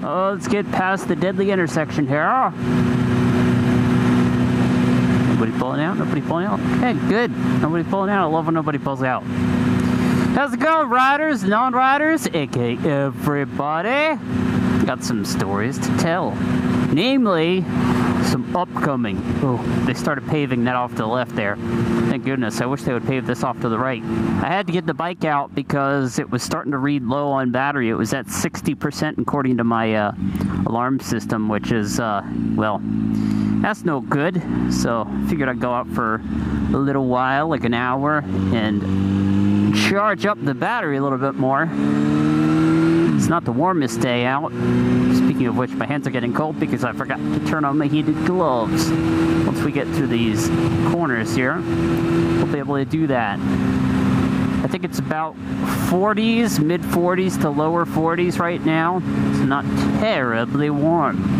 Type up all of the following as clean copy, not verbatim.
Oh, let's get past the deadly intersection here. Nobody pulling out? Nobody pulling out? Okay, good. Nobody pulling out. I love when nobody pulls out. How's it going, riders, non-riders, aka everybody? Got some stories to tell. Namely, some upcoming. Oh, they started paving that off to the left there. Thank goodness. I wish they would pave this off to the right. I had to get the bike out because it was starting to read low on battery. It was at 60% according to my alarm system, which is, well, that's no good. So I figured I'd go out for a little while, like an hour, and charge up the battery a little bit more. It's not the warmest day out. Speaking of which, my hands are getting cold because I forgot to turn on my heated gloves. Once we get through these corners here, we'll be able to do that. I think it's about 40s, mid 40s to lower 40s right now. It's not terribly warm.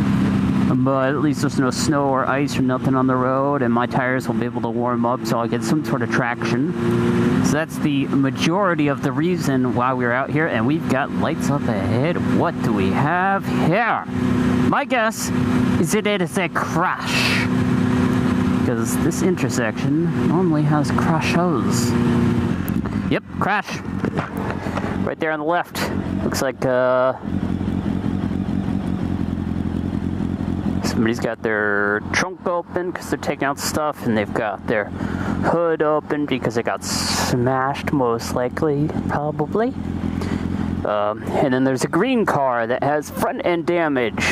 But at least there's no snow or ice or nothing on the road, and my tires will be able to warm up so I'll get some sort of traction. So that's the majority of the reason why we're out here, and we've got lights up ahead. What do we have here? My guess is it is a crash, because this intersection normally has crashes. Yep, crash. Right there on the left. Looks like, somebody's got their trunk open because they're taking out stuff, and they've got their hood open because it got smashed, most likely, probably. And then there's a green car that has front end damage.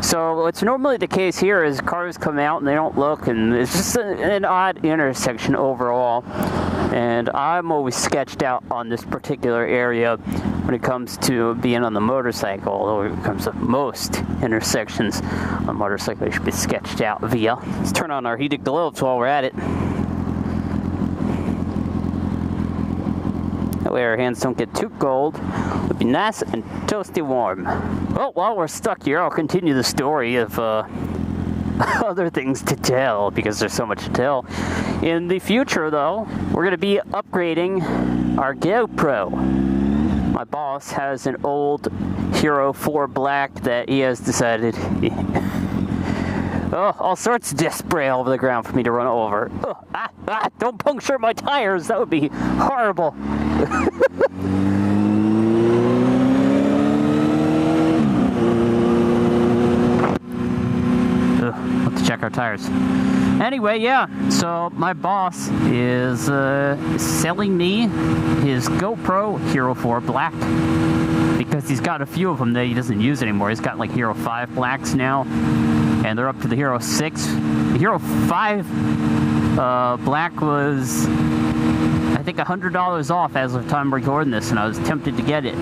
So what's normally the case here is cars come out and they don't look, and it's just an odd intersection overall. And I'm always sketched out on this particular area when it comes to being on the motorcycle, although when it comes to most intersections on motorcycle, it should be sketched out via. Let's turn on our heated gloves while we're at it. That way our hands don't get too cold. It'll be nice and toasty warm. Well, while we're stuck here, I'll continue the story of other things to tell, because there's so much to tell. In the future, though, we're going to be upgrading our GoPro. My boss has an old Hero 4 Black that he has decided all sorts of death spray all over the ground for me to run over. Don't puncture my tires. That would be horrible. Let's check our tires. Anyway, yeah, so my boss is selling me his GoPro Hero 4 Black, because he's got a few of them that he doesn't use anymore. He's got like Hero 5 Blacks now, and they're up to the Hero 6. The Hero 5 Black was, I think, $100 off as of time recording this, and I was tempted to get it.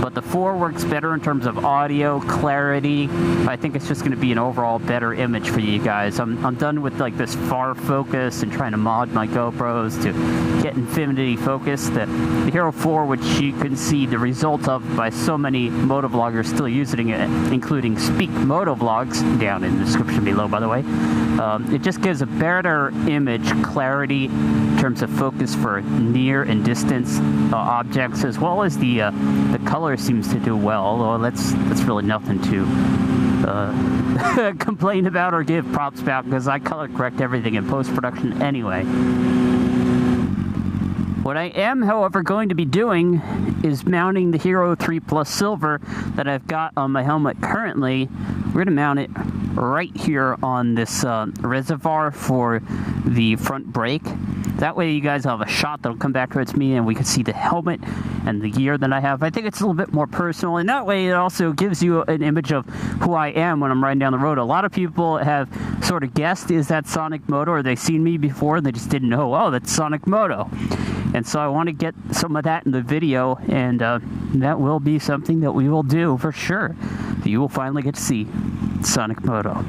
But the 4 works better in terms of audio, clarity. I think it's just going to be an overall better image for you guys. I'm done with like this far focus and trying to mod my GoPros to get infinity focus. The Hero 4, which you can see the result of by so many motovloggers still using it, including Speak Motovlogs, down in the description below, by the way. It just gives a better image clarity in terms of focus for near and distance objects, as well as the color seems to do well, although that's really nothing to complain about or give props about, because I color correct everything in post-production anyway. What I am, however, going to be doing is mounting the Hero 3 Plus Silver that I've got on my helmet currently. We're going to mount it right here on this reservoir for the front brake. That way you guys have a shot that'll come back towards me and we can see the helmet and the gear that I have. I think it's a little bit more personal, and that way it also gives you an image of who I am when I'm riding down the road. A lot of people have sort of guessed, is that Sonic Moto, or they've seen me before and they just didn't know, oh, that's Sonic Moto. And so I want to get some of that in the video, and that will be something that we will do for sure. You will finally get to see Sonic Moto.